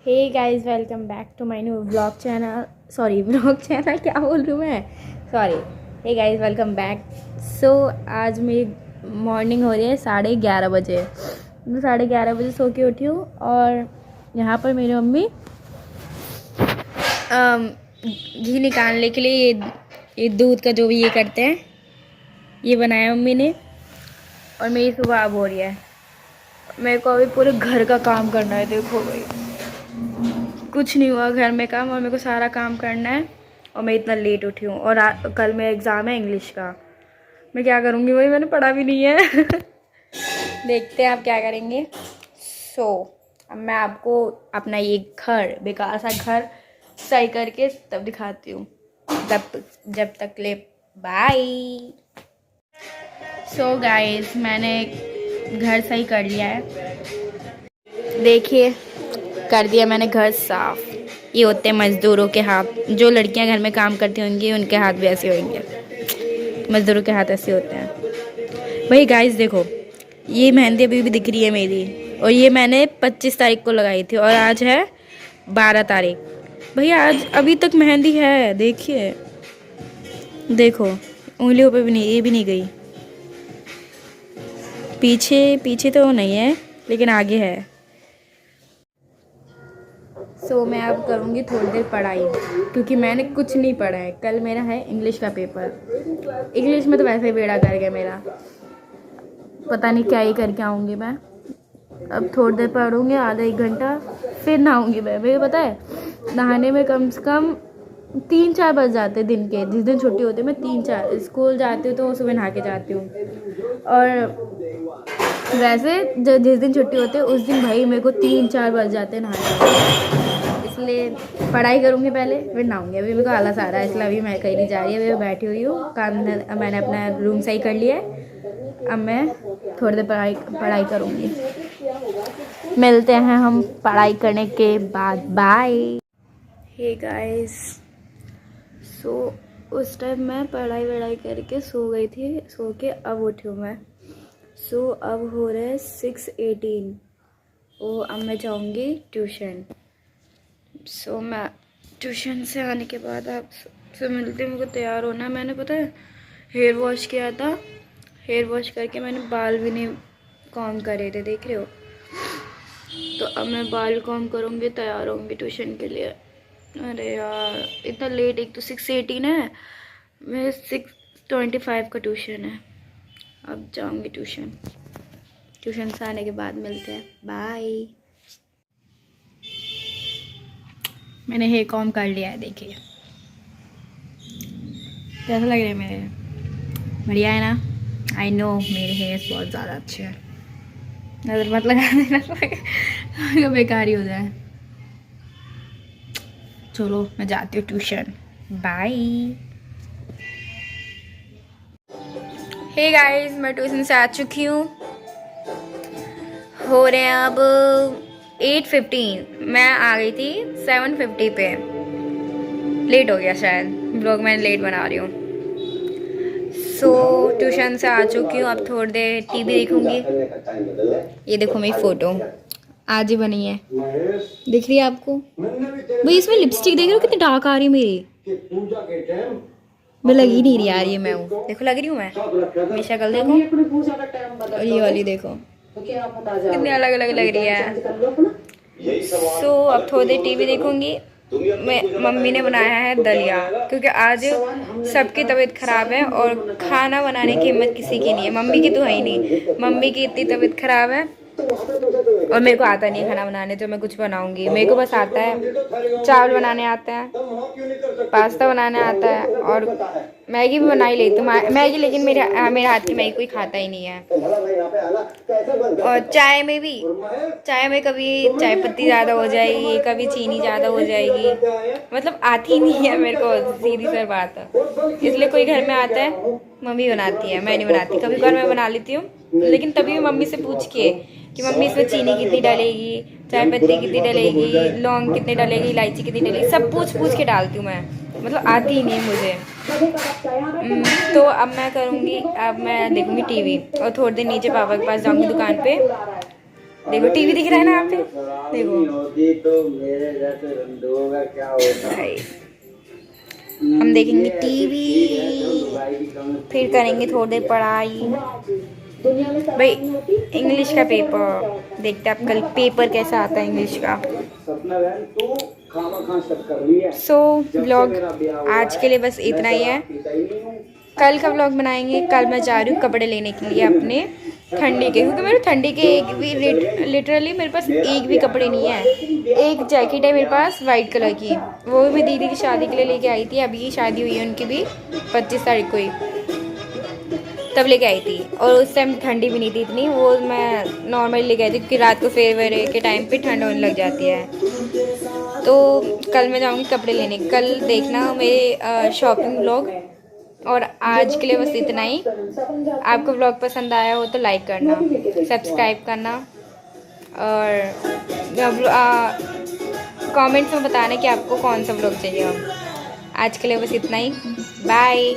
Hey guys, welcome back to my new blog channel. Blog channel क्या बोल रही हूँ मैं। Sorry. Hey guys, welcome back. आज मेरी मॉर्निंग हो रही है 11:30 बजे। मैं 11:30 बजे सो के उठी हूँ और यहाँ पर मेरी मम्मी घी निकालने के लिए ये दूध का जो भी ये करते हैं, ये बनाया मम्मी ने। और मेरी सुबह अब हो रही है। मेरे को अभी पूरे घर का काम करना है। देखो भाई, कुछ नहीं हुआ घर में काम और मेरे को सारा काम करना है। और मैं इतना लेट उठी हूँ और कल मेरा एग्ज़ाम है इंग्लिश का। मैं क्या करूँगी भाई, मैंने पढ़ा भी नहीं है। देखते हैं आप क्या करेंगे। अब मैं आपको अपना ये घर, बेकार सा घर सही करके तब दिखाती हूँ। जब तक ले बाय। गाइस, मैंने घर सही कर लिया है। देखिए, कर दिया मैंने घर साफ। ये होते हैं मज़दूरों के हाथ। जो लड़कियां घर में काम करती होंगी उनके हाथ भी ऐसे होंगे। मज़दूरों के हाथ ऐसे होते हैं। भाई गाइस देखो, ये मेहंदी अभी भी दिख रही है मेरी। और ये मैंने 25 तारीख को लगाई थी और आज है 12 तारीख। भैया आज अभी तक मेहंदी है। देखिए, देखो उंगलियों पे भी नहीं, ये भी नहीं गई। पीछे पीछे तो नहीं है लेकिन आगे है। मैं अब करूँगी थोड़ी देर पढ़ाई, क्योंकि मैंने कुछ नहीं पढ़ा है। कल मेरा है इंग्लिश का पेपर। इंग्लिश में तो वैसे ही बेड़ा कर गया मेरा। पता नहीं क्या ही करके आऊँगी मैं। अब थोड़ी देर पढ़ूँगी, आधा 1 घंटा, फिर नहाऊँगी मैं। मुझे पता है नहाने में कम से कम 3-4 बज जाते हैं दिन के। जिस दिन छुट्टी होती है मैं 3-4, स्कूल जाती हूँ तो सुबह नहा के जाती हूँ। और वैसे जो जिस दिन छुट्टी होती है उस दिन भाई मेरे को 3-4 बज जाते हैं नहाने। इसलिए पढ़ाई करूँगी पहले, फिर नहाऊँगी। अभी मेरे को आलस आ रहा है, इसलिए अभी मैं कहीं नहीं जा रही। अभी मैं बैठी हुई हूँ काम। मैंने अपना रूम सही कर लिया है। अब मैं थोड़ी देर पढ़ाई करूँगी। मिलते हैं हम पढ़ाई करने के बाद। बाय। हे गाइस, उस टाइम मैं पढ़ाई करके सो गई थी। सो के अब उठी हूँ मैं। अब हो रहे हैं 6:18। अब मैं जाऊँगी ट्यूशन। मैं ट्यूशन से आने के बाद आपसे मिलती हूँ। मेरे को तैयार होना है। मैंने पता है हेयर वॉश किया था। हेयर वॉश करके मैंने बाल भी नहीं कॉम करे थे, देख रहे हो। तो अब मैं बाल कॉम करूँगी, तैयार होंगी ट्यूशन के लिए। अरे यार इतना लेट, एक तो 6:18 है, मेरे 6:25 का ट्यूशन है। अब जाऊँगी ट्यूशन। ट्यूशन से आने के बाद मिलते हैं। बाय। मैंने हेयर कॉम कर लिया है। देखिए कैसा लग रहा है मेरे। बढ़िया है ना। आई नो मेरे हेयर्स बहुत ज़्यादा अच्छे हैं। नज़र मत लगा देना, बेकार ही हो जाए। चलो मैं जाती हूँ ट्यूशन। बाय। हे गाइस, मैं ट्यूशन से आ चुकी हूँ। हो रहे हैं अब 8:15। मैं आ गई थी 7:50 पे। लेट हो गया शायद, ब्लॉग मैंने लेट बना रही हूँ। ट्यूशन से आ चुकी हूँ। अब थोड़ी देर टीवी देखूंगी। ये देखो मेरी फोटो आज ही बनी है, दिख रही है आपको भाई। इसमें लिपस्टिक देख रहे हो कितनी डार्क आ रही है मेरी। मैं लग ही नहीं रही यार, ये मैं हूँ। देखो लग रही हूँ मैं। मेरी शक्ल देखो और ये वाली देखो, कितनी अलग अलग लग रही है। अब थोड़ी देर टीवी देखूंगी। मम्मी ने बनाया है दलिया, क्योंकि आज सबकी तबीयत ख़राब है और खाना बनाने की हिम्मत किसी की नहीं है। मम्मी की तो है ही नहीं। मम्मी की इतनी तबीयत ख़राब है और मेरे को आता नहीं है खाना बनाने। तो मैं कुछ बनाऊंगी। मेरे को बस आता है चावल बनाने आता है, पास्ता बनाने आता है और मैगी भी बना ही लेती हूँ। मैगी, लेकिन मेरे हाथ की मैगी कोई खाता ही नहीं है। और चाय में कभी चाय पत्ती ज़्यादा हो जाएगी, कभी चीनी ज़्यादा हो जाएगी। मतलब आती नहीं है मेरे को, सीधी सी बात है। इसलिए कोई घर में आता है मम्मी बनाती है, मैं नहीं बनाती। कभी कभार मैं बना लेती हूँ, लेकिन तभी मम्मी से पूछ के कि मम्मी इसमें चीनी कितनी डालेगी, चाय पत्ती कितनी डालेगी, लौंग कितनी डालेगी, इलायची कितनी डालेगी, सब पूछ के डालती हूँ मैं। मतलब आती ही नहीं है मुझे। तो अब मैं करूँगी, अब मैं देखूँगी टीवी और थोड़ी देर नीचे पापा के पास जाऊँगी दुकान पे। देखो टीवी दिख रहा है ना आप पे, देखो होती तो मेरे जैसे रंडों का क्या होता। भाई हम देखेंगे टीवी, फिर करेंगे थोड़ी देर पढ़ाई। भाई इंग्लिश का पेपर देखते हैं आप, कल पेपर कैसा आता है इंग्लिश का। सो व्लॉग आज के लिए बस इतना ही है, कल का व्लॉग बनाएंगे। कल मैं जा रही हूँ कपड़े लेने के लिए अपने ठंडी के, क्योंकि मेरे ठंडी के एक भी लिटरली मेरे पास एक भी कपड़े नहीं है। एक जैकेट है मेरे पास वाइट कलर की, वो भी मैं दीदी की शादी के लिए लेके आई थी, अभी शादी हुई है उनकी भी 25 तारीख को ही, तब लेके आई थी। और उस टाइम ठंडी भी नहीं थी इतनी, वो मैं नॉर्मली लेके आई थी क्योंकि रात को फेयर के टाइम पे ठंड होने लग जाती है। तो कल मैं जाऊँगी कपड़े लेने, कल देखना मेरे शॉपिंग व्लॉग। और आज के लिए बस इतना ही। आपको व्लॉग पसंद आया हो तो लाइक करना, सब्सक्राइब करना और कमेंट्स में बताना कि आपको कौन सा व्लॉग चाहिए। आज के लिए बस इतना ही, बाय।